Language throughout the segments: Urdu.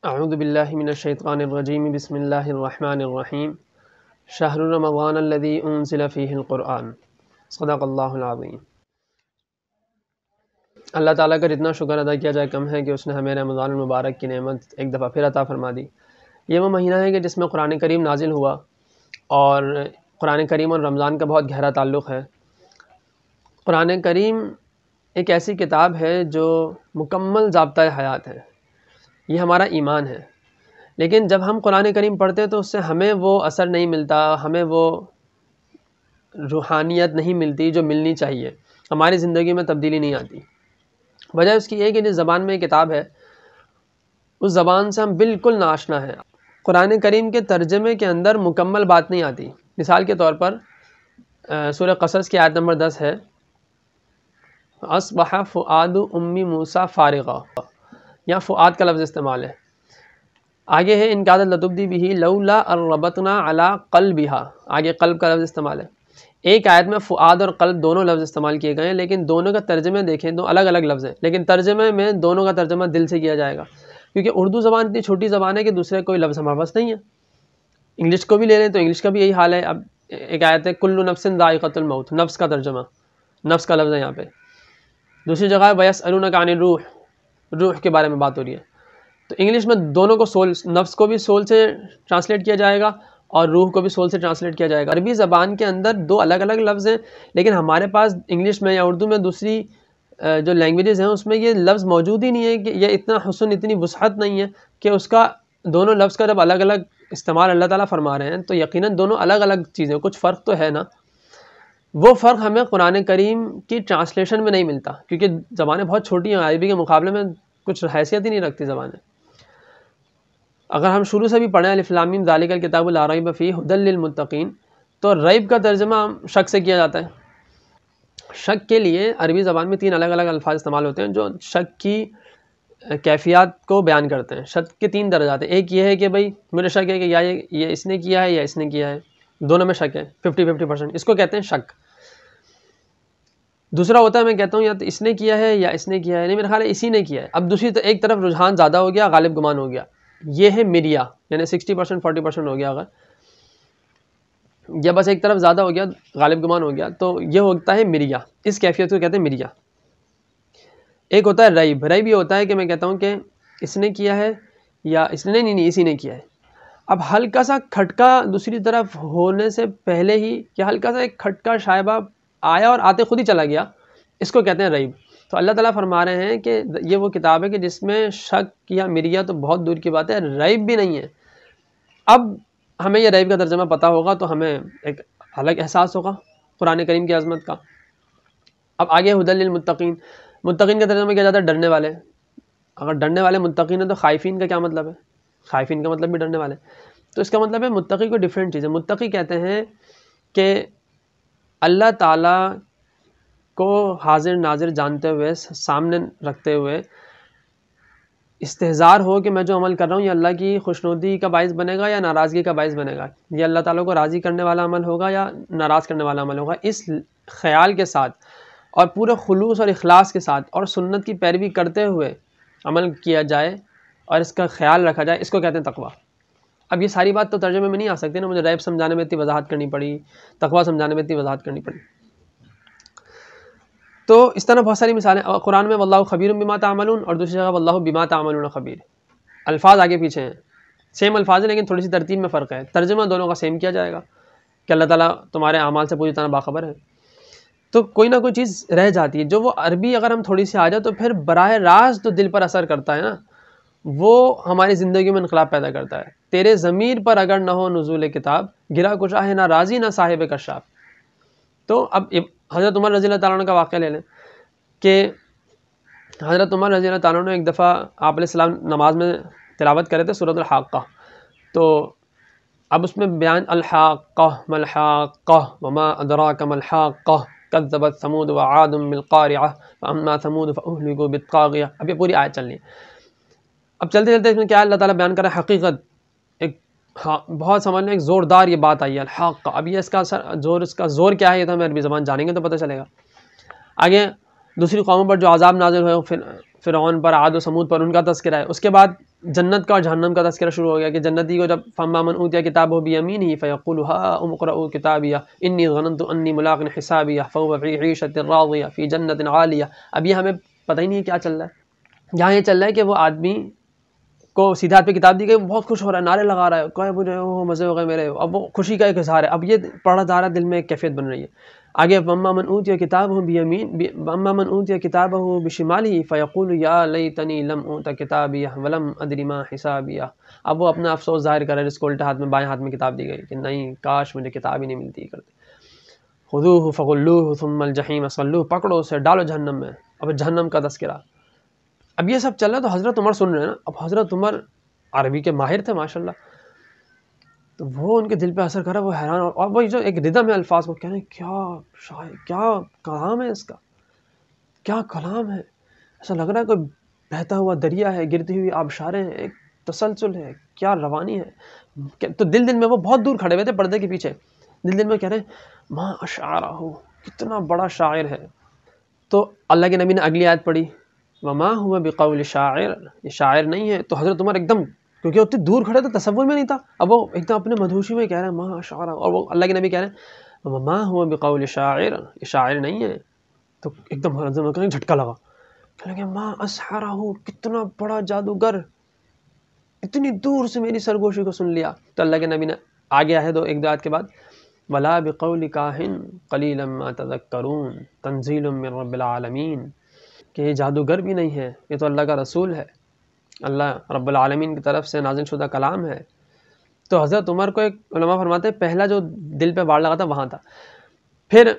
اعوذ باللہ من الشیطان الرجیم بسم اللہ الرحمن الرحیم شہر رمضان الذی انزل فیہ القرآن صدق اللہ العظیم۔ اللہ تعالیٰ کا جتنا شکر ادا کیا جائے کم ہے کہ اس نے ہمیں رمضان المبارک کی نعمت ایک دفعہ پھر عطا فرما دی۔ یہ وہ مہینہ ہے کہ جس میں قرآن کریم نازل ہوا، اور قرآن کریم اور رمضان کا بہت گہرا تعلق ہے۔ قرآن کریم ایک ایسی کتاب ہے جو مکمل ضابطۂ حیات ہے، یہ ہمارا ایمان ہے۔ لیکن جب ہم قرآن کریم پڑھتے ہیں تو اس سے ہمیں وہ اثر نہیں ملتا، ہمیں وہ روحانیت نہیں ملتی جو ملنی چاہیے، ہماری زندگی میں تبدیلی نہیں آتی۔ وجہ اس کی یہ کہ جس زبان میں یہ کتاب ہے اس زبان سے ہم بالکل ناآشنا ہیں۔ قرآن کریم کے ترجمے کے اندر مکمل بات نہیں آتی۔ مثال کے طور پر سورہ قصص کی آیت نمبر 10 ہے، اصبح فؤاد ام موسیٰ فارغا، یہاں فؤاد کا لفظ استعمال ہے۔ آگے ہے ان کادت لتبدی بہ لولا ان ربطنا علی قلبہا، آگے قلب کا لفظ استعمال ہے۔ ایک آیت میں فؤاد اور قلب دونوں لفظ استعمال کیے گئے ہیں، لیکن دونوں کا ترجمے دیکھیں تو الگ الگ لفظ ہیں، لیکن ترجمے میں دونوں کا ترجمہ دل سے کیا جائے گا، کیونکہ اردو زبان اتنی چھوٹی زبان ہے کہ دوسرے کوئی لفظ ہمارے پاس نہیں ہے۔ انگلش کو بھی لے لیں تو انگلش کا بھی یہی حال ہے۔ اب ایک آیت ہے کل نفس ذائقۃ الموت، نفس کا ترجمہ، نفس کا لفظ ہے یہاں پہ۔ دوسری جگہ ہے وَيَسْأَلُونَكَ عَنِ الرُّوحِ، روح کے بارے میں بات ہو رہی ہے، تو انگلش میں دونوں کو سول، نفس کو بھی سول سے ٹرانسلیٹ کیا جائے گا اور روح کو بھی سول سے ٹرانسلیٹ کیا جائے گا۔ عربی زبان کے اندر دو الگ الگ لفظ ہیں، لیکن ہمارے پاس انگلش میں یا اردو میں دوسری جو لینگویجز ہیں اس میں یہ لفظ موجود ہی نہیں ہے، کہ یہ اتنا حسن، اتنی وسعت نہیں ہے کہ اس کا دونوں لفظ کا جب الگ الگ استعمال اللہ تعالیٰ فرما رہے ہیں تو یقیناً دونوں الگ الگ چیزیں، کچھ فرق تو ہے نا۔ وہ فرق ہمیں قرآن کریم کی ٹرانسلیشن میں نہیں ملتا، کیونکہ زبانیں بہت چھوٹی ہیں، عربی کے مقابلے میں کچھ حیثیت ہی نہیں رکھتی زبانیں۔ اگر ہم شروع سے بھی پڑھیں الف لام میم ذالک الکتاب لا ریب فیہ ھدی للمتقین، تو ریب کا ترجمہ شک سے کیا جاتا ہے۔ شک کے لیے عربی زبان میں 3 الگ الگ الفاظ استعمال ہوتے ہیں جو شک کی کیفیات کو بیان کرتے ہیں۔ شک کے 3 درجات ہیں۔ ایک یہ ہے کہ بھئی مجھے شک ہے کہ یا یہ اس نے کیا ہے یا اس نے کیا ہے، دونوں میں شک ہے، 50-50%، اس کو کہتے ہیں شک۔ دوسرا ہوتا ہے میں کہتا ہوں یا تو اس نے کیا ہے یا اس نے کیا ہے، نہیں میرا خیال ہے اسی نے کیا ہے۔ اب دوسری ایک طرف رجحان زیادہ ہو گیا، غالب گمان ہو گیا، یہ ہے مریا، یعنی 60% 40% ہو گیا اگر، یا بس ایک طرف زیادہ ہو گیا، غالب گمان ہو گیا، تو یہ ہوتا ہے مریا، اس کیفیت کو کہتے ہیں مریا۔ ایک ہوتا ہے ریب، ریب یہ ہوتا ہے کہ میں کہتا ہوں کہ اس نے کیا ہے یا اس نے نہیں اسی نے کیا ہے۔ اب ہلکا سا کھٹکا دوسری طرف ہونے سے پہلے ہی، یا ہلکا سا ایک کھٹکا شائبہ آیا اور آتے خود ہی چلا گیا، اس کو کہتے ہیں ریب۔ تو اللہ تعالیٰ فرما رہے ہیں کہ یہ وہ کتاب ہے کہ جس میں شک یا مریا تو بہت دور کی بات ہے، ریب بھی نہیں ہے۔ اب ہمیں یہ ریب کا ترجمہ پتہ ہوگا تو ہمیں ایک الگ احساس ہوگا قرآن کریم کی عظمت کا۔ اب آگے ھدی للمتقین، متقین کا ترجمہ کیا جاتا ہے ڈرنے والے۔ اگر ڈرنے والے متقین ہیں تو خائفین کا کیا مطلب ہے؟ خائفین کا مطلب بھی ڈرنے والے، تو اس کا مطلب ہے متقی کو ڈیفرنٹ چیز ہے۔ متقی کہتے ہیں کہ اللہ تعالیٰ کو حاضر ناظر جانتے ہوئے، سامنے رکھتے ہوئے استحضار ہو کہ میں جو عمل کر رہا ہوں یہ اللہ کی خوشنودی کا باعث بنے گا یا ناراضگی کا باعث بنے گا، یہ اللہ تعالیٰ کو راضی کرنے والا عمل ہوگا یا ناراض کرنے والا عمل ہوگا، اس خیال کے ساتھ اور پورے خلوص اور اخلاص کے ساتھ اور سنت کی پیروی کرتے ہوئے عمل کیا جائے اور اس کا خیال رکھا جائے، اس کو کہتے ہیں تقویٰ۔ اب یہ ساری بات تو ترجمے میں نہیں آ سکتی نا، مجھے ریب سمجھانے میں اتنی وضاحت کرنی پڑی، تقویٰ سمجھانے میں اتنی وضاحت کرنی پڑی۔ تو اس طرح بہت ساری مثالیں قرآن میں، واللہ خبیر بما تعملون، اور دوسری جگہ واللہ بما تعملون خبیر، الفاظ آگے پیچھے ہیں، سیم الفاظ ہیں لیکن تھوڑی سی ترتیب میں فرق ہے، ترجمہ دونوں کا سیم کیا جائے گا کہ اللہ تعالیٰ تمہارے اعمال سے پوری طرح باخبر ہے۔ تو کوئی نہ کوئی چیز رہ جاتی ہے، جو وہ عربی اگر ہم تھوڑی سی آ جائے تو پھر براہ راست تو دل پر اثر کرتا ہے نا، وہ ہماری زندگی میں انقلاب پیدا کرتا ہے۔ تیرے ضمیر پر اگر نہ ہو نزول کتاب، گرا کچھ ہے نہ راضی نہ صاحب کشاف۔ تو اب حضرت عمر رضی اللہ تعالیٰ عنہ کا واقعہ لے لیں کہ حضرت عمر رضی اللہ تعالیٰ عنہ ایک دفعہ آپ علیہ السلام نماز میں تلاوت کرے تھے سورۃ الحاقہ، تو اب اس میں بیان الحاقہ ما الحاقہ وما ادراک ما الحاقہ کذبت ثمود وعاد بالقارعہ فاما ثمود فاہلکوا بالطاغیہ، اب یہ پوری آیت چل رہی ہے۔ اب چلتے چلتے اس میں کیا اللہ تعالیٰ بیان کر رہا ہے حقیقت، ایک بہت سمجھ لیں ایک زوردار یہ بات آئی ہے الحاقہ۔ اب یہ اس کا زور کیا ہے یہ تو ہمیں عربی زبان جانیں گے تو پتہ چلے گا۔ آگے دوسری قوموں پر جو عذاب نازل ہوئے، فرعون پر، عاد و ثمود پر، ان کا تذکرہ ہے۔ اس کے بعد جنت کا اور جہنم کا تذکرہ شروع ہو گیا کہ جنتی کو جب فَأَمَّا مَنْ أُوتِيَ كِتَابَهُ بِيَمِينِهِ فَيَقُولُ هَاؤُمُ اقْرَءُوا كِتَابِيَهْ إِنِّي ظَنَنْتُ أَنِّي مُلَاقٍ حِسَابِيَهْ فَهُوَ فِي عِيشَةٍ رَاضِيَةٍ فِي جَنَّةٍ عَالِيَةٍ۔ اب یہ ہمیں پتہ ہی نہیں کیا چل رہا ہے، یہاں یہ چل رہا ہے کہ وہ آدمی کو سیدھے ہاتھ پہ کتاب دی گئی، وہ بہت خوش ہو رہا ہے، نعرے لگا رہا ہے، کوئی مجھے مزے ہو گئے میرے، اب وہ خوشی کا ایک اظہار ہے، اب یہ پڑھا جا رہا ہے، دل میں ایک کیفیت بن رہی ہے۔ آگے وَأَمَّا مَنْ أُوتِيَ كِتَابَهُ وَأَمَّا مَنْ أُوتِيَ كِتَابَهُ بِشِمَالِهِ فَيَقُولُ يَا لَيْتَنِي لَمْ أُوتَ كِتَابِيَهْ وَلَمْ أَدْرِ مَا حِسَابِيَهْ۔ اب وہ اپنا افسوس ظاہر کر رہا ہے جس کو الٹے ہاتھ میں بائیں ہاتھ میں کتاب دی گئی کہ نہیں، کاش مجھے کتاب ہی نہیں ملتی کرتے۔ خُذُوهُ فَغُلُّوهُ ثُمَّ الْجَحِيمَ صَلُّوهُ، پکڑو اسے ڈالو جہنم میں۔ اب جہنم کا تذکرہ، اب یہ سب چل رہا ہے تو حضرت عمر سن رہے ہیں نا۔ اب حضرت عمر عربی کے ماہر تھے ماشاءاللہ، تو وہ ان کے دل پہ اثر کر رہا ہے، وہ حیران، اور وہ جو ایک ردم ہے الفاظ کو، کہہ رہے ہیں کیا شاعر، کیا کلام ہے اس کا، کیا کلام ہے، ایسا لگ رہا ہے کوئی بہتا ہوا دریا ہے، گرتی ہوئی آبشاریں ہیں، ایک تسلسل ہے، کیا روانی ہے۔ تو دل میں وہ بہت دور کھڑے ہوئے تھے پردے کے پیچھے، دل میں کہہ رہے ہیں ما اشعرہ، کتنا بڑا شاعر ہے۔ تو اللہ کے نبی نے اگلی آیت پڑھی وما هو بقول شاعر، یہ شاعر نہیں ہے۔ تو حضرت عمر ایک دم، کیونکہ اتنی دور کھڑے تو تصور میں نہیں تھا، اب وہ ایک دم اپنے مدہوشی میں کہہ رہے ہیں ما اشعرہ، اور وہ اللہ کے نبی کہہ رہے ہیں وما هو بقول شاعر، یہ شاعر نہیں ہے۔ تو ایک دم حضرت عمر کو جھٹکا لگا، کہنے لگے ما اسحرہ، کتنا بڑا جادوگر، اتنی دور سے میری سرگوشی کو سن لیا۔ تو اللہ کے نبی نے آگے آئے ایک دو آیت کے بعد ولا بقول کاہن قلیلا ما تذکرون تنزیل من رب العالمین، کہ یہ جادوگر بھی نہیں ہے، یہ تو اللہ کا رسول ہے، اللہ رب العالمین کی طرف سے نازل شدہ کلام ہے۔ تو حضرت عمر کو ایک علماء فرماتے ہیں پہلا جو دل پہ وار لگا تھا وہاں تھا۔ پھر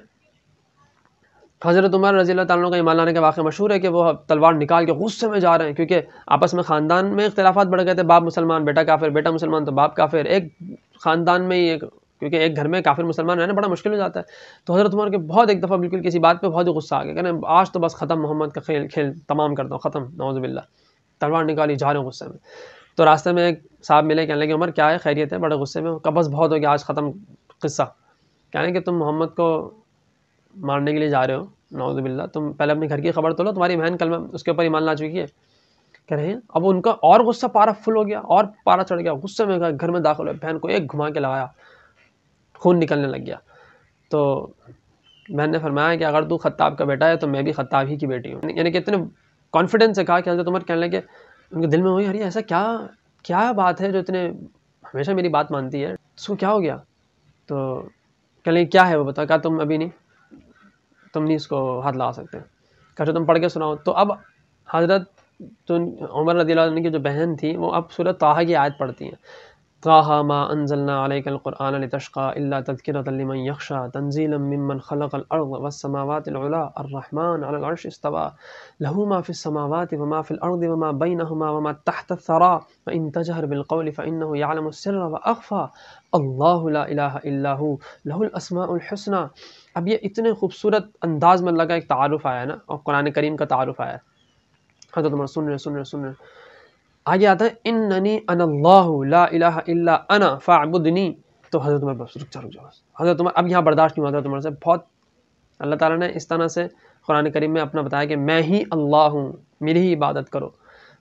حضرت عمر رضی اللہ تعالیٰ عنہ کا ایمان لانے کا واقعہ مشہور ہے کہ وہ تلوار نکال کے غصے میں جا رہے ہیں، کیونکہ آپس میں خاندان میں اختلافات بڑھ گئے تھے، باپ مسلمان بیٹا کافر، بیٹا مسلمان تو باپ کافر، ایک خاندان میں ہی کیونکہ ایک گھر میں کافر مسلمان رہنا بڑا مشکل ہو جاتا ہے۔ تو حضرت عمر کے بہت ایک دفعہ بالکل کسی بات پہ بہت ہی غصہ آ گیا، کہنے آج تو بس ختم، محمد کا کھیل تمام کرتا ہوں، ختم، نعوذ باللہ، تلوار نکالی جا رہے ہوں غصے میں۔ تو راستے میں ایک صاحب ملے، کہنے لگے عمر کیا ہے، خیریت ہے، بڑے غصے میں، کہا بس بہت ہو گیا، آج ختم قصہ۔ کہنے کہ تم محمد کو مارنے کے لیے جا رہے ہو، نعوذ باللہ، تم پہلے اپنے گھر کی خبر تو لو، تمہاری بہن کلمہ اس کے اوپر ایمان لا چکی ہے۔ کہہ رہے ہیں اب ان کا اور غصہ پارا فل ہو گیا، اور پارا چڑھ گیا، غصے میں گھر میں داخل ہوئے، بہن کو ایک گھما کے لگایا، خون نکلنے لگ گیا۔ تو بہن نے فرمایا کہ اگر تو خطاب کا بیٹا ہے تو میں بھی خطاب ہی کی بیٹی ہوں، یعنی کہ اتنے کانفیڈنس سے کہا کہ حضرت عمر کہنے لگے، ان کے دل میں ہوئی یار ایسا کیا بات ہے جو اتنے ہمیشہ میری بات مانتی ہے، اس کو کیا ہو گیا؟ تو کہنے لگے کیا ہے وہ بتا، کہا تم ابھی نہیں، تم نہیں اس کو ہاتھ لگا سکتے، کہا تم پڑھ کے سناؤ۔ تو اب حضرت عمر رضی اللہ عنہ کی جو بہن تھی وہ اب سورۃ طٰہٰ کی آیت پڑھتی ہیں، طٰہٰ ما انزلنا علیک القرآن لتشقى الا تذکرۃ لمن یخشی تنزیلا ممن خلق الارض والسماوات العلی الرحمن علی العرش استوى له ما في السماوات وما في الارض وما بینهما وما تحت الثرى وان تجهر بالقول فانه يعلم السر واخفى اللہ لا الہ الا هو له الاسماء الحسنى۔ اب یہ اتنے خوبصورت انداز میں اللہ کا ایک تعارف آیا ہے نا، اور قرآن کریم کا تعارف آیا ہے۔ حضرت عمر سن رہے، آگے آتا ہے اننی انا اللہ لا الہ الا انا فاعبدنی۔ تو حضرت عمر بس رک جا، حضرت عمر اب یہاں برداشت نہیں ہوا حضرت عمر سے، بہت اللہ تعالیٰ نے اس طرح سے قرآن کریم میں اپنا بتایا کہ میں ہی اللہ ہوں، میری ہی عبادت کرو،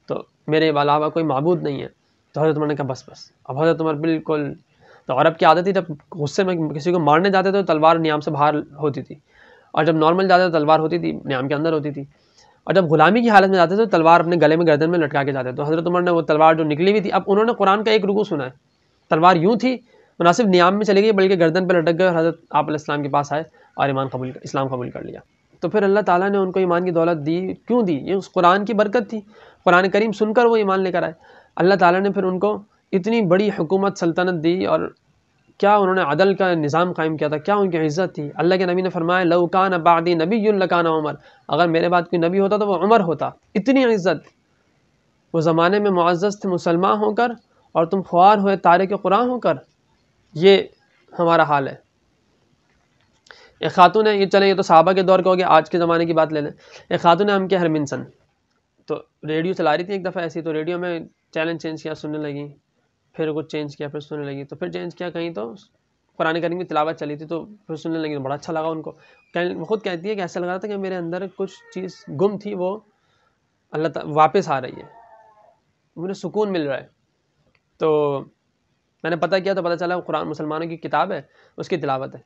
تو میرے علاوہ کوئی معبود نہیں ہے۔ تو حضرت عمر نے کہا بس۔ اب حضرت عمر بالکل، تو عرب کی عادت تھی جب غصے میں کسی کو مارنے جاتے تھے تو تلوار نیام سے باہر ہوتی تھی، اور جب نارمل جاتے تو تلوار ہوتی تھی نیام کے اندر ہوتی تھی، اور جب غلامی کی حالت میں جاتے تھے تو تلوار اپنے گلے میں گردن میں لٹکا کے جاتے تھے۔ تو حضرت عمر نے وہ تلوار جو نکلی ہوئی تھی، اب انہوں نے قرآن کا ایک رکوع سنا ہے، تلوار یوں تھی مناسب نیام میں چلی گئی بلکہ گردن پہ لٹک گئے، اور حضرت آپ علیہ السلام کے پاس آئے اور اسلام قبول کر لیا۔ تو پھر اللہ تعالیٰ نے ان کو ایمان کی دولت دی، کیوں دی؟ یہ اس قرآن کی برکت تھی، قرآن کریم سن کر وہ ایمان لے کر آئے۔ اللہ تعالیٰ نے پھر ان کو اتنی بڑی حکومت سلطنت دی، اور کیا انہوں نے عدل کا نظام قائم کیا تھا، کیا ان کی عزت تھی۔ اللہ کے نبی نے فرمایا لو کان بعدی نبی لکان عمر، اگر میرے بعد کوئی نبی ہوتا تو وہ عمر ہوتا۔ اتنی عزت، وہ زمانے میں معزز تھے مسلمان ہو کر، اور تم خوار ہوئے تارک قرآن ہو کر، یہ ہمارا حال ہے۔ ایک خاتون ہے، یہ چلیں یہ تو صحابہ کے دور کا ہو گیا، آج کے زمانے کی بات لے لیں۔ ایک خاتون ہے ہم کے ہرمنسن، تو ریڈیو چلا رہی تھی ایک دفعہ ایسی، تو ریڈیو میں چینل چینج کیا، سننے لگی، پھر کچھ چینج کیا، پھر سننے لگی، تو پھر چینج کیا کہیں تو قرآن کریم کی تلاوت چلی تھی، تو پھر سننے لگی، تو بڑا اچھا لگا ان کو۔ وہ خود کہتی ہے کہ ایسا لگ رہا تھا کہ میرے اندر کچھ چیز گم تھی، وہ اللہ تعالیٰ واپس آ رہی ہے۔ مجھے سکون مل رہا ہے. تو میں نے پتہ کیا تو پتہ چلا قرآن مسلمانوں کی کتاب ہے، اس کی تلاوت ہے.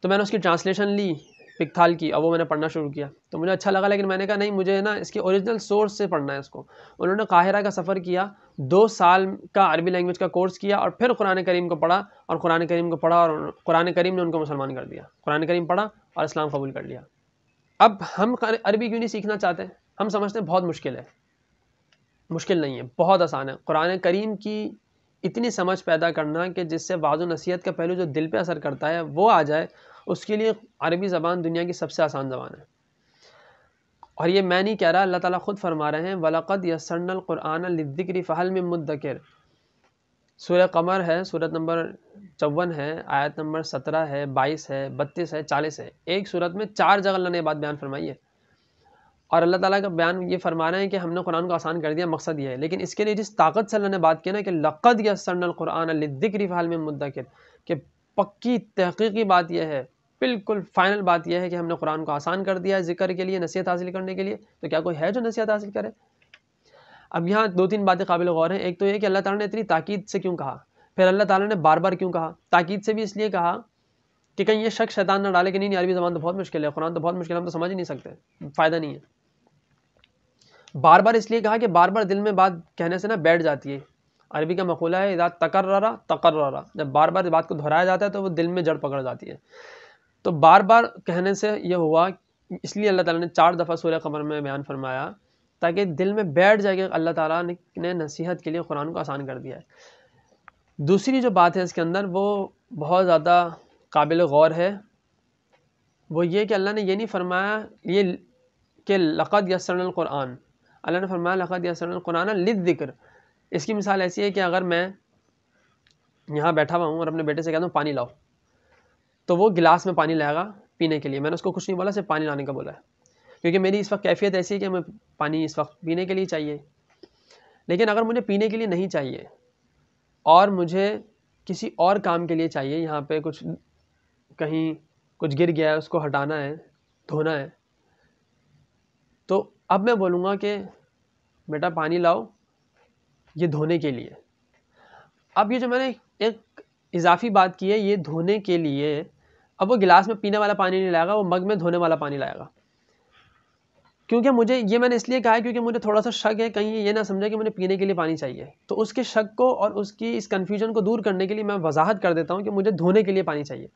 تو میں نے اس کی ٹرانسلیشن لی پکتھال کی، اور وہ میں نے پڑھنا شروع کیا. تو مجھے اچھا لگا، لیکن میں نے کہا نہیں، مجھے نا اس کے اوریجنل سورس سے پڑھنا ہے اس کو. انہوں نے قاہرہ کا سفر کیا، 2 سال کا عربی لینگویج کا کورس کیا، اور پھر قرآن کریم کو پڑھا، اور قرآن کریم کو پڑھا، اور قرآن کریم نے ان کو مسلمان کر دیا. قرآن کریم پڑھا اور اسلام قبول کر لیا. اب ہم عربی کیوں نہیں سیکھنا چاہتے؟ ہم سمجھتے ہیں بہت مشکل ہے. مشکل نہیں ہے، بہت آسان ہے. قرآن کریم کی اتنی سمجھ پیدا کرنا کہ جس سے وعظ و نصیحت کا پہلو جو دل پہ اثر کرتا ہے وہ آ جائے، اس کے لیے عربی زبان دنیا کی سب سے آسان زبان ہے. اور یہ میں نہیں کہہ رہا، اللہ تعالیٰ خود فرما رہے ہیں وَلَقَدْ يَسَّرْنَا الْقُرْآنَ لِلذِّكْرِ فَهَلْ مِن مُدَّكِرٍ. سورہ قمر ہے، سورت نمبر 54 ہے، آیت نمبر 17 ہے، 22 ہے، 32 ہے، 40 ہے. ایک سورت میں 4 جگہ اللہ نے یہ بات بیان فرمائی ہے. اور اللہ تعالیٰ کا بیان یہ فرما رہے ہیں کہ ہم نے قرآن کو آسان کر دیا، مقصد یہ ہے. لیکن اس کے لیے جس طاقت سے اللہ نے بات کی نا کہ لَقَدْ يَسَّرْنَا الْقُرْآنَ لِلذِّكْرِ فَهَلْ مِن مُدَّكِرٍ، کہ پکی تحقیقی بات یہ ہے، بالکل فائنل بات یہ ہے کہ ہم نے قرآن کو آسان کر دیا ہے ذکر کے لیے، نصیحت حاصل کرنے کے لیے. تو کیا کوئی ہے جو نصیحت حاصل کرے؟ اب یہاں 2-3 باتیں قابل غور ہیں. ایک تو یہ کہ اللہ تعالیٰ نے اتنی تاکید سے کیوں کہا، پھر اللہ تعالیٰ نے بار بار کیوں کہا. تاکید سے بھی اس لیے کہا کہ کہیں یہ شک شیطان نہ ڈالے کہ نہیں عربی زبان تو بہت مشکل ہے، قرآن تو بہت مشکل ہے، ہم تو سمجھ ہی نہیں سکتے، فائدہ نہیں ہے. بار بار اس لیے کہا کہ بار بار دل میں بات کہنے سے نا بیٹھ جاتی ہے. عربی کا مقولہ ہے اذا تکرر تقرر، جب بار بار بات کو دہرایا جاتا ہے تو وہ دل میں جڑ پکڑ جاتی ہے. تو بار بار کہنے سے یہ ہوا، اس لیے اللہ تعالیٰ نے 4 دفعہ سورہ قمر میں بیان فرمایا تاکہ دل میں بیٹھ جائے کہ اللہ تعالیٰ نے نصیحت کے لیے قرآن کو آسان کر دیا ہے. دوسری جو بات ہے اس کے اندر وہ بہت زیادہ قابل غور ہے، وہ یہ کہ اللہ نے یہ نہیں فرمایا یہ کہ لقد یسرنا القرآن، اللہ نے فرمایا لقد یسرنا القرآن للذکر. اس کی مثال ایسی ہے کہ اگر میں یہاں بیٹھا ہوا ہوں اور اپنے بیٹے سے کہتا ہوں پانی لاؤ، تو وہ گلاس میں پانی لائے گا پینے کے لیے. میں نے اس کو کچھ نہیں بولا، صرف پانی لانے کا بولا ہے، کیونکہ میری اس وقت کیفیت ایسی ہے کہ ہمیں پانی اس وقت پینے کے لیے چاہیے. لیکن اگر مجھے پینے کے لیے نہیں چاہیے اور مجھے کسی اور کام کے لیے چاہیے، یہاں پہ کہیں کچھ گر گیا ہے، اس کو ہٹانا ہے، دھونا ہے، تو اب میں بولوں گا کہ بیٹا پانی لاؤ، یہ دھونے کے لیے. اب یہ جو میں نے ایک اضافی بات کی ہے یہ دھونے کے لیے، اب وہ گلاس میں پینے والا پانی نہیں لائے گا، وہ مگ میں دھونے والا پانی لائے گا. کیونکہ مجھے یہ میں نے اس لیے کہا ہے کیونکہ مجھے تھوڑا سا شک ہے کہیں یہ نہ سمجھے کہ مجھے پینے کے لیے پانی چاہیے. تو اس کے شک کو اور اس کی اس کنفیوژن کو دور کرنے کے لیے میں وضاحت کر دیتا ہوں کہ مجھے دھونے کے لیے پانی چاہیے.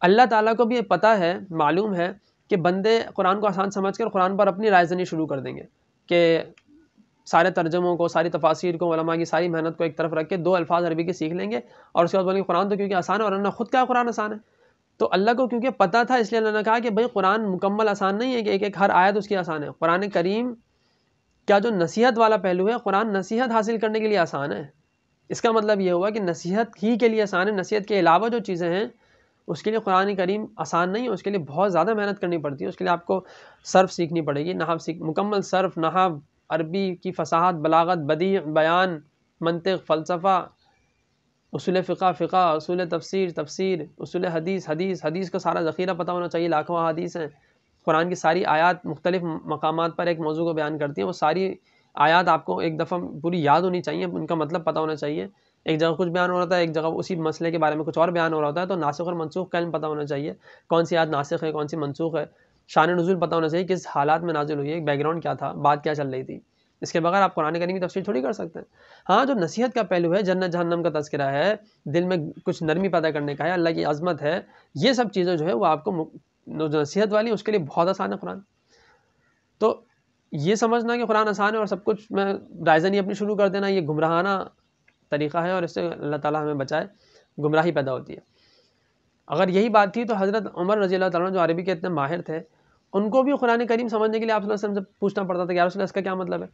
اللہ تعالیٰ کو بھی پتہ ہے، معلوم ہے کہ بندے قرآن کو آسان سمجھ کر قرآن پر اپنی رائے زنی شروع کر دیں گے کہ سارے ترجموں کو، ساری تفاسیر کو، علماء کی ساری محنت کو ایک طرف رکھ کے 2 الفاظ عربی کے سیکھ لیں گے اور اس کے بعد بولیں گے قرآن تو کیونکہ آسان ہے، اور انہوں نے خود کہا قرآن آسان ہے. تو اللہ کو کیونکہ پتہ تھا اس لیے اللہ نے کہا کہ بھئی قرآن مکمل آسان نہیں ہے کہ ایک ہر آیت اس کی آسان ہے. قرآن کریم کیا جو نصیحت والا پہلو ہے، قرآن نصیحت حاصل کرنے کے لیے آسان ہے. اس کا مطلب یہ ہوا کہ نصیحت ہی کے لیے آسان ہے، نصیحت کے علاوہ جو چیزیں ہیں اس کے لیے قرآن کریم آسان نہیں ہے، اس کے لیے بہت زیادہ محنت کرنی پڑتی ہے. اس کے لیے آپ کو صرف سیکھنی پڑے گی، نحو مکمل صرف، نحو، عربی کی فصاحت، بلاغت، بدیع، بیان، منطق، فلسفہ، اصول فقہ، اصول تفسیر، اصول حدیث کا سارا ذخیرہ پتہ ہونا چاہیے. لاکھوں احادیث ہیں، قرآن کی ساری آیات مختلف مقامات پر ایک موضوع کو بیان کرتی ہیں. وہ ساری آیات آپ کو ایک دفعہ پوری یاد ہونی چاہیے، ان کا مطلب پتہ ہونا چاہیے. ایک جگہ کچھ بیان ہو رہا تھا، ایک جگہ اسی مسئلے کے بارے میں کچھ اور بیان ہو رہا ہوتا ہے، تو ناسخ اور منسوخ کا علم پتہ ہونا چاہیے. کون سی آیت ناسخ ہے، کون سی منسوخ ہے. شان نزول پتہ ہونا چاہیے، کس حالات میں نازل ہوئی ہے، بیک گراؤنڈ کیا تھا، بات کیا چل رہی تھی. اس کے بغیر آپ قرآن کریم کی تفسیر تھوڑی کر سکتے ہیں. ہاں جو نصیحت کا پہلو ہے، جنت جہنم کا تذکرہ ہے، دل میں کچھ نرمی پیدا کرنے کا ہے، اللہ کی عظمت ہے، یہ سب چیزیں جو ہے وہ آپ کو جو نصیحت والی اس کے لیے بہت آسان ہے قرآن. تو یہ سمجھنا کہ قرآن آسان ہے اور سب کچھ میں رائزنی اپنی شروع کر دینا، یہ گمراہانہ طریقہ ہے، اور اس سے اللہ تعالیٰ ہمیں بچائے، گمراہی پیدا ہوتی ہے. اگر یہی بات تھی تو حضرت عمر رضی اللہ تعالیٰ جو عربی کے اتنے ماہر تھے، ان کو بھی قرآن کریم سمجھنے کے لیے آپ صلی اللہ علیہ وسلم سے پوچھنا پڑتا تھا کہ یا رسول اللہ اس کا کیا مطلب ہے.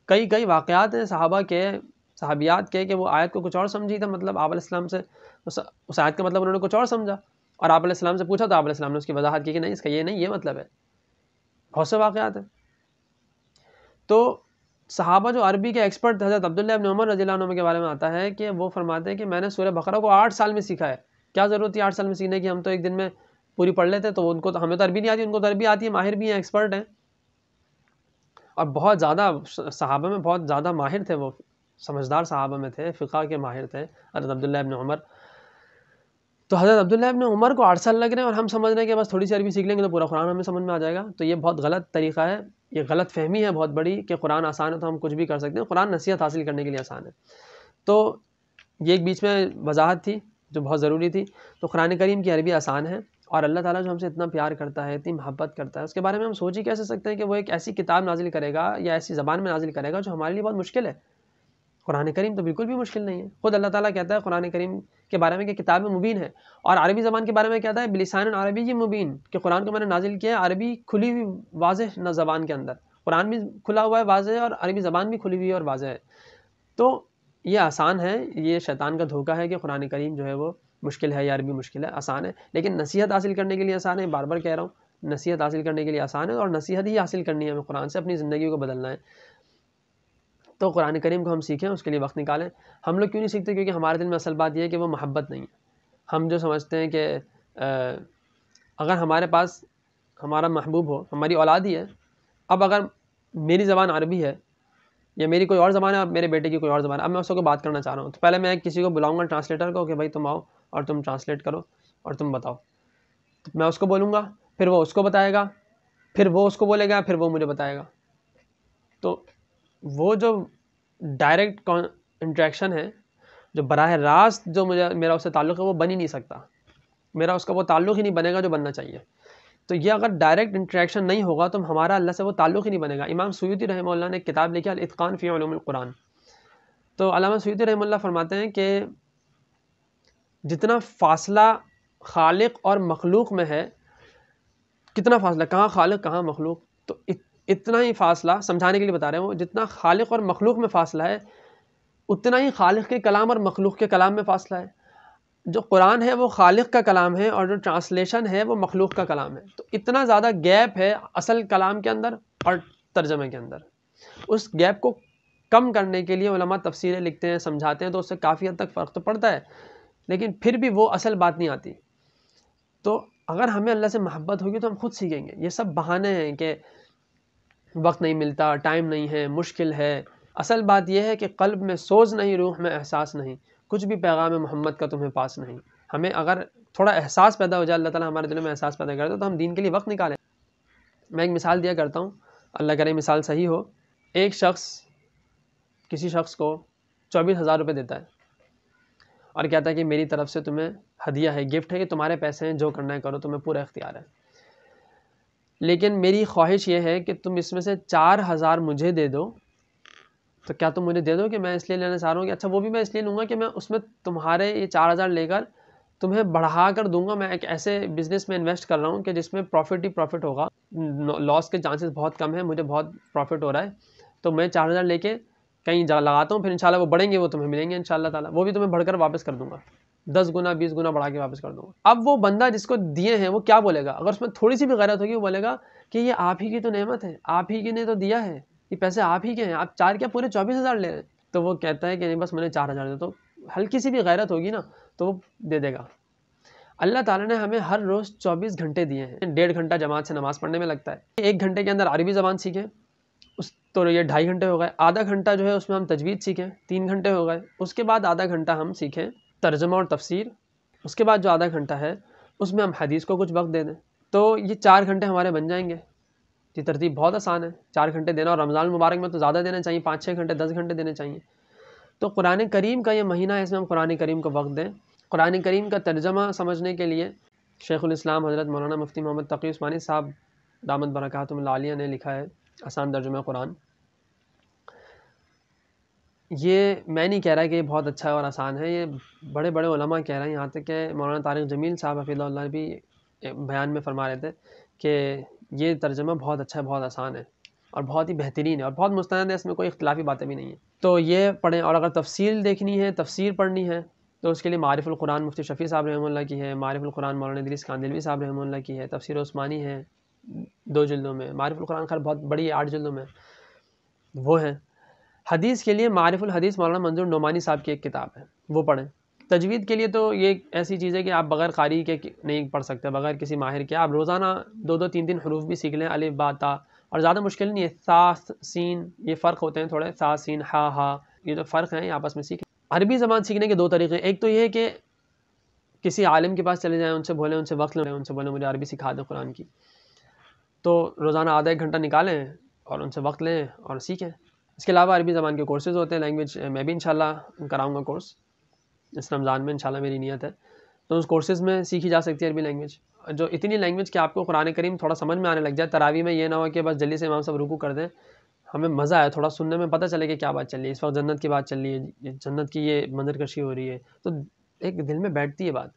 کئی واقعات ہیں صحابہ کے، صحابیات کے، کہ وہ آیت کو کچھ اور سمجھی تھا، مطلب آپ علیہ السلام سے اس آیت کا مطلب انہوں نے کچھ اور سمجھا، اور آپ علیہ السلام سے پوچھا تو آپ علیہ السلام نے اس کی وضاحت کی کہ نہیں، اس کا یہ نہیں، یہ مطلب ہے. بہت سے واقعات ہیں. تو صحابہ جو عربی کے ایکسپرٹ تھے، حضرت عبداللہ ابن عمر رضی اللہ عنہ کے بارے میں آتا ہے کہ وہ فرماتے ہیں کہ میں نے سورہ بقرہ کو 8 سال میں سیکھا ہے. کیا ضرورت تھی 8 سال میں سیکھنے کی، ہم تو ایک دن میں پوری پڑھ لیتے. تو ان کو تو، ہمیں تو عربی نہیں آتی، ان کو تو عربی آتی ہے، ماہر بھی ہیں، ایکسپرٹ ہیں، اور بہت زیادہ صحابہ میں بہت زیادہ ماہر تھے وہ سمجھدار صحابہ میں تھے، فقہ کے ماہر تھے، حضرت عبداللہ ابن عمر. تو حضرت عبداللہ ابن عمر کو 8 سال لگ رہے ہیں اور ہم سمجھ رہے ہیں کہ بس تھوڑی سی عربی سیکھ لیں گے تو پورا قرآن ہمیں سمجھ میں آ جائے گا. تو یہ بہت غلط طریقہ ہے، یہ غلط فہمی ہے بہت بڑی کہ قرآن آسان ہے تو ہم کچھ بھی کر سکتے ہیں. قرآن نصیحت حاصل کرنے کے لیے آسان ہے. تو یہ ایک بیچ میں وضاحت تھی جو بہت ضروری تھی. تو قرآن کریم کی عربی آسان ہے، اور اللہ تعالیٰ جو ہم سے اتنا پیار کرتا ہے، اتنی محبت کرتا ہے، اس کے بارے میں ہم سوچ ہی کیسے سکتے ہیں کہ وہ ایک ایسی کتاب نازل کرے گا یا ایسی زبان میں نازل کرے گا جو ہمارے لیے بہت مشکل ہے. قرآن کریم تو بالکل بھی مشکل نہیں ہے. خود اللہ تعالیٰ کہتا ہے قرآن کریم کے بارے میں کہ کتاب مبین ہے، اور عربی زبان کے بارے میں کہتا ہے بلسان عربی مبین، کہ قرآن کو میں نے نازل کیا ہے عربی کھلی ہوئی واضح زبان کے اندر. قرآن بھی کھلا ہوا ہے، واضح ہے، اور عربی زبان بھی کھلی ہوئی ہے اور واضح ہے. تو یہ آسان ہے. یہ شیطان کا دھوکہ ہے کہ قرآن کریم جو ہے وہ مشکل ہے یا عربی مشکل ہے. آسان ہے، لیکن نصیحت حاصل کرنے کے لیے آسان ہے. بار بار کہہ رہا ہوں، نصیحت حاصل کرنے کے لیے آسان ہے، اور نصیحت ہی حاصل کرنی ہے ہمیں قرآن سے، اپنی زندگی کو بدلنا ہے. تو قرآن کریم کو ہم سیکھیں، اس کے لیے وقت نکالیں. ہم لوگ کیوں نہیں سیکھتے؟ کیونکہ ہمارے دل میں اصل بات یہ ہے کہ وہ محبت نہیں ہے. ہم جو سمجھتے ہیں کہ اگر ہمارے پاس ہمارا محبوب ہو، ہماری اولاد ہی ہے، اب اگر میری زبان عربی ہے یا میری کوئی اور زبان ہے اور میرے بیٹے کی کوئی اور زبان ہے، اب میں اس کو بات کرنا چاہ رہا ہوں، تو پہلے میں کسی کو بلاؤں گا ٹرانسلیٹر کو کہ بھائی تم آؤ اور تم ٹرانسلیٹ کرو اور تم بتاؤ. تو میں اس کو بولوں گا، پھر وہ اس کو بتائے گا، پھر وہ اس کو بولے گا، پھر وہ مجھے بتائے گا. تو وہ جو ڈائریکٹ انٹریکشن ہے، جو براہ راست جو میرا اس سے تعلق ہے، وہ بن ہی نہیں سکتا. میرا اس کا وہ تعلق ہی نہیں بنے گا جو بننا چاہیے. تو یہ اگر ڈائریکٹ انٹریکشن نہیں ہوگا تو ہمارا اللہ سے وہ تعلق ہی نہیں بنے گا. امام سیوطی رحمہ اللہ نے ایک کتاب لکھی الاتقان فی علوم القرآن. تو علامہ سیوطی رحمہ اللہ فرماتے ہیں کہ جتنا فاصلہ خالق اور مخلوق میں ہے، کتنا فاصلہ، کہاں خالق کہاں مخلوق، تو اتنا ہی فاصلہ سمجھانے کے لیے بتا رہے ہیں وہ، جتنا خالق اور مخلوق میں فاصلہ ہے اتنا ہی خالق کے کلام اور مخلوق کے کلام میں فاصلہ ہے. جو قرآن ہے وہ خالق کا کلام ہے، اور جو ٹرانسلیشن ہے وہ مخلوق کا کلام ہے. تو اتنا زیادہ گیپ ہے اصل کلام کے اندر اور ترجمے کے اندر. اس گیپ کو کم کرنے کے لیے علماء تفسیریں لکھتے ہیں، سمجھاتے ہیں، تو اس سے کافی حد تک فرق تو پڑتا ہے، لیکن پھر بھی وہ اصل بات نہیں آتی. تو اگر ہمیں اللہ سے محبت ہوگی تو ہم خود سیکھیں گے. یہ سب بہانے ہیں کہ وقت نہیں ملتا، ٹائم نہیں ہے، مشکل ہے. اصل بات یہ ہے کہ قلب میں سوز نہیں، روح میں احساس نہیں، کچھ بھی پیغام محمد کا تمہیں پاس نہیں. ہمیں اگر تھوڑا احساس پیدا ہو جائے، اللہ تعالیٰ ہمارے دلوں میں احساس پیدا کر دے، تو ہم دین کے لیے وقت نکالیں. میں ایک مثال دیا کرتا ہوں، اللہ کرے مثال صحیح ہو. ایک شخص کسی شخص کو 24,000 روپے دیتا ہے اور کہتا ہے کہ میری طرف سے تمہیں ہدیہ ہے، گفٹ ہے، کہ تمہارے پیسے ہیں، جو کرنا ہے کرو، تمہیں پورا اختیار ہے، لیکن میری خواہش یہ ہے کہ تم اس میں سے 4,000 مجھے دے دو. تو کیا تم مجھے دے دو؟ کہ میں اس لیے لینا چاہ رہا ہوں کہ اچھا وہ بھی میں اس لیے لوں گا کہ میں اس میں تمہارے یہ 4,000 لے کر تمہیں بڑھا کر دوں گا. میں ایک ایسے بزنس میں انویسٹ کر رہا ہوں کہ جس میں پروفٹ ہی پروفٹ ہوگا، لاس کے چانسز بہت کم ہیں، مجھے بہت پروفٹ ہو رہا ہے. تو میں 4,000 لے کے کہیں جگہ لگاتا ہوں، پھر انشاءاللہ وہ بڑھیں گے، وہ تمہیں ملیں گے انشاءاللہ تعالیٰ، وہ بھی تمہیں بڑھ کر واپس کر دوں گا، 10 گنا 20 گنا بڑھا کے واپس کر دوں گا. اب وہ بندہ جس کو دیے ہیں وہ کیا بولے گا؟ اگر اس میں تھوڑی سی بھی غیرت ہوگی، وہ بولے گا کہ یہ آپ ہی کی تو نعمت ہے، آپ ہی کی نے تو دیا ہے، یہ پیسے آپ ہی کے ہیں، آپ 4 کیا پورے 24,000 لے رہے ہیں. تو وہ کہتا ہے کہ نہیں بس میں نے 4,000 دے. تو ہلکی سی بھی غیرت ہوگی نا تو وہ دے دے گا. اللہ تعالیٰ نے ہمیں ہر روز 24 گھنٹے دیے ہیں. 1.5 گھنٹہ جماعت سے نماز پڑھنے میں لگتا ہے، 1 گھنٹے کے اندر عربی زبان سیکھیں، تو یہ 2.5 گھنٹے ہو گئے. آدھا گھنٹہ جو ہے اس میں ہم تجوید سیکھیں، 3 گھنٹے ہو گئے. اس کے بعد آدھا گھنٹہ ہم سیکھیں ترجمہ اور تفسیر. اس کے بعد جو آدھا گھنٹہ ہے اس میں ہم حدیث کو کچھ وقت دے دیں، تو یہ 4 گھنٹے ہمارے بن جائیں گے. یہ ترتیب بہت آسان ہے، 4 گھنٹے دینا، اور رمضان المبارک میں تو زیادہ دینے چاہیے، 5-6 گھنٹے 10 گھنٹے دینے چاہیے. تو قرآن کریم کا یہ مہینہ ہے، اس میں ہم قرآن کریم کو وقت دیں. قرآن کریم کا ترجمہ سمجھنے کے لیے شیخ الاسلام حضرت مولانا مفتی محمد تقی عثمانی صاحب دامت برکاتہم اللہ علیہ نے لکھا ہے آسان ترجمہ قرآن. یہ میں نہیں کہہ رہا کہ یہ بہت اچھا ہے اور آسان ہے، یہ بڑے بڑے علماء کہہ رہے ہیں. یہاں تک کہ مولانا طارق جمیل صاحب حفظہ اللہ بھی بیان میں فرما رہے تھے کہ یہ ترجمہ بہت اچھا ہے، بہت آسان ہے اور بہت ہی بہترین ہے اور بہت مستند ہے، اس میں کوئی اختلافی باتیں بھی نہیں ہیں. تو یہ پڑھیں. اور اگر تفصیل دیکھنی ہے، تفسیر پڑھنی ہے، تو اس کے لیے معارف القرآن مفتی شفیع صاحب رحمہ اللہ کی ہے، معارف القرآن مولانا ادریس کاندھلوی صاحب رحمہ اللہ کی ہے، تفسیر عثمانی ہے 2 جلدوں میں، معارف القرآن خیر بہت بڑی ہے 8 جلدوں میں، وہ ہیں. حدیث کے لیے معارف الحدیث مولانا منظور نعمانی صاحب کی ایک کتاب ہے، وہ پڑھیں. تجوید کے لیے تو یہ ایک ایسی چیز ہے کہ آپ بغیر قاری کے نہیں پڑھ سکتے، بغیر کسی ماہر کے. آپ روزانہ 2-2 3-3 حروف بھی سیکھ لیں، الف با تا، اور زیادہ مشکل نہیں ہے. سا سین، یہ فرق ہوتے ہیں تھوڑے، سا سین ہا ہا، یہ جو فرق ہے یہ آپس میں سیکھیں۔ عربی زبان سیکھنے کے دو طریقے، ایک تو یہ ہے کہ کسی عالم کے پاس چلے جائیں، ان سے بولیں، ان سے وقت لیں، ان سے بولیں مجھے عربی سکھا دیں قرآن کی، تو روزانہ آدھا ایک گھنٹہ نکالیں اور ان سے وقت لیں اور سیکھیں۔ اس کے علاوہ عربی زبان کے کورسز ہوتے ہیں، لینگویج میں بھی انشاءاللہ کراؤں گا کورس اس رمضان میں، انشاءاللہ میری نیت ہے، تو اس کورسز میں سیکھی جا سکتی ہے عربی لینگویج، جو اتنی لینگویج کہ آپ کو قرآن کریم تھوڑا سمجھ میں آنے لگ جائے، تراویح میں یہ نہ ہو کہ بس جلدی سے امام صاحب رکوع کر دیں، ہمیں مزہ آئے، تھوڑا سننے میں پتہ چلے کہ کیا بات چل رہی ہے، اس وقت جنت کی بات چل رہی ہے، جنت کی یہ منظر کشی ہو رہی ہے، تو ایک دل میں بیٹھتی ہے بات،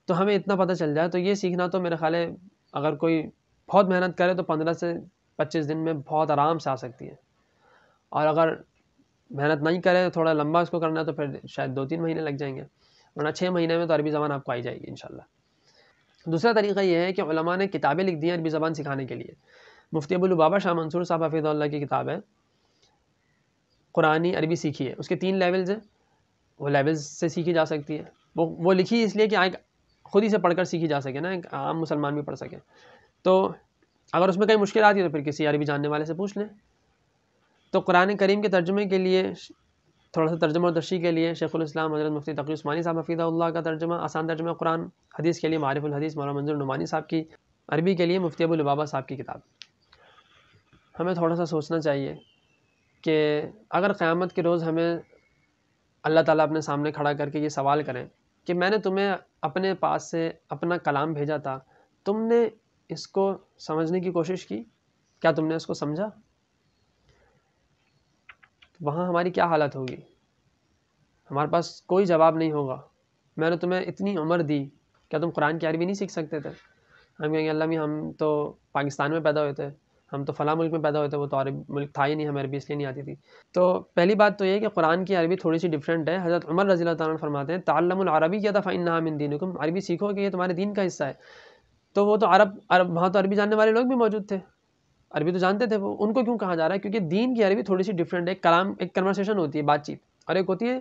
تو ہمیں اتنا پتہ چل جائے، تو یہ سیکھنا تو میرا خیال ہے اگر کوئی بہت محنت کرے تو 15 سے 25 دن میں بہت آرام سے آ سکتی ہے، اور اگر محنت نہیں کرے تھوڑا لمبا اس کو کرنا ہے تو پھر شاید 2-3 مہینے لگ جائیں گے، ورنہ 6 مہینے میں تو عربی زبان آپ کو آئی جائے گی انشاءاللہ۔ دوسرا طریقہ یہ ہے کہ علماء نے کتابیں لکھ دی ہیں عربی زبان سکھانے کے لیے۔ مفتی ابو لبابہ شاہ منصور صاحب حفظہ اللہ کی کتاب ہے قرآنی عربی سیکھی ہے، اس کے 3 لیولز ہیں، وہ لیولز سے سیکھی جا سکتی ہے، وہ لکھی اس لیے کہ خود ہی سے پڑھ کر سیکھی جا سکے نا، ایک عام مسلمان بھی پڑھ سکے، تو اگر اس میں کہیں مشکل آتی ہے تو پھر کسی عربی جاننے والے سے پوچھ لیں۔ تو قرآن کریم کے ترجمے کے لیے تھوڑا سا ترجمہ و تشریح کے لیے شیخ الاسلام حضرت مفتی تقی عثمانی صاحب حفظہ اللہ کا ترجمہ، آسان ترجمہ قرآن، حدیث کے لیے معارف الحدیث مولانا منظور نعمانی صاحب کی، عربی کے لیے مفتی ابو لبابہ صاحب کی کتاب۔ ہمیں تھوڑا سا سوچنا چاہیے کہ اگر قیامت کے روز ہمیں اللہ تعالیٰ اپنے سامنے کھڑا کر کے یہ سوال کریں کہ میں نے تمہیں اپنے پاس سے اپنا کلام بھیجا تھا، تم نے اس کو سمجھنے کی کوشش کی، کیا تم نے اس کو سمجھا؟ وہاں ہماری کیا حالت ہوگی؟ ہمارے پاس کوئی جواب نہیں ہوگا۔ میں نے تمہیں اتنی عمر دی، کیا تم قرآن کی عربی نہیں سیکھ سکتے تھے؟ ہم کہیں گے اللہ ہم تو پاکستان میں پیدا ہوئے تھے، ہم تو فلاں ملک میں پیدا ہوئے تھے، وہ تو عربی ملک تھا ہی نہیں، ہمیں عربی اس لیے نہیں آتی تھی۔ تو پہلی بات تو یہ کہ قرآن کی عربی تھوڑی سی ڈیفرنٹ ہے۔ حضرت عمر رضی اللہ تعالیٰ عنہ فرماتے ہیں تعلموا العربیۃ فإنھا من دینکم، عربی سیکھو کہ یہ تمہارے دین کا حصہ ہے۔ تو وہ تو عرب وہاں تو عربی جاننے والے لوگ بھی موجود تھے، عربی تو جانتے تھے، وہ ان کو کیوں کہا جا رہا ہے؟ کیونکہ دین کی عربی تھوڑی سی ڈیفرنٹ ہے، ایک کنورسیشن ہوتی ہے، بات چیت، اور ایک ہوتی ہے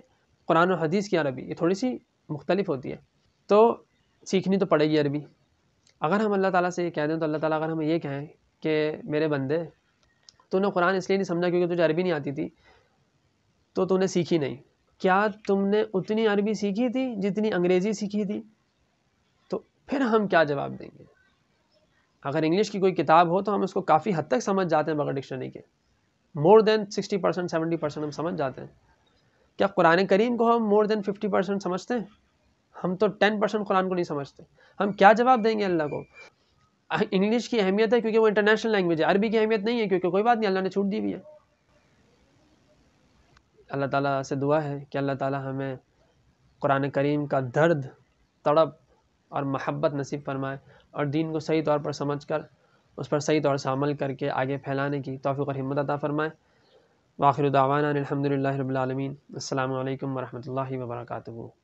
قرآن و حدیث کی عربی، یہ تھوڑی سی مختلف ہوتی ہے، تو سیکھنی تو پڑے گی عربی۔ اگر ہم اللہ تعالیٰ سے یہ کہہ دیں تو اللہ تعالیٰ اگر ہمیں یہ کہیں کہ میرے بندے تو نے قرآن اس لیے نہیں سمجھا کیونکہ تجھے عربی نہیں آتی تھی، تو نے سیکھی نہیں، کیا تم نے اتنی عربی سیکھی تھی جتنی انگریزی سیکھی تھی؟ تو پھر ہم کیا جواب دیں گے؟ اگر انگلش کی کوئی کتاب ہو تو ہم اس کو کافی حد تک سمجھ جاتے ہیں بغیر ڈکشنری کے، مور دین 60% 70% ہم سمجھ جاتے ہیں۔ کیا قرآن کریم کو ہم مور دین 50% سمجھتے ہیں؟ ہم تو 10% قرآن کو نہیں سمجھتے۔ ہم کیا جواب دیں گے اللہ کو؟ انگلش کی اہمیت ہے کیونکہ وہ انٹرنیشنل لینگویج ہے، عربی کی اہمیت نہیں ہے کیونکہ کوئی بات نہیں، اللہ نے چھوٹ دی ہوئی ہے۔ اللہ تعالیٰ سے دعا ہے کہ اللہ تعالیٰ ہمیں قرآن کریم کا درد، تڑپ اور محبت نصیب فرمائے، اور دین کو صحیح طور پر سمجھ کر اس پر صحیح طور سے عمل کر کے آگے پھیلانے کی توفیق اور ہمت عطا فرمائے۔ وآخر دعوانا الحمدللہ رب العالمین۔ السلام علیکم ورحمۃ اللہ وبرکاتہ۔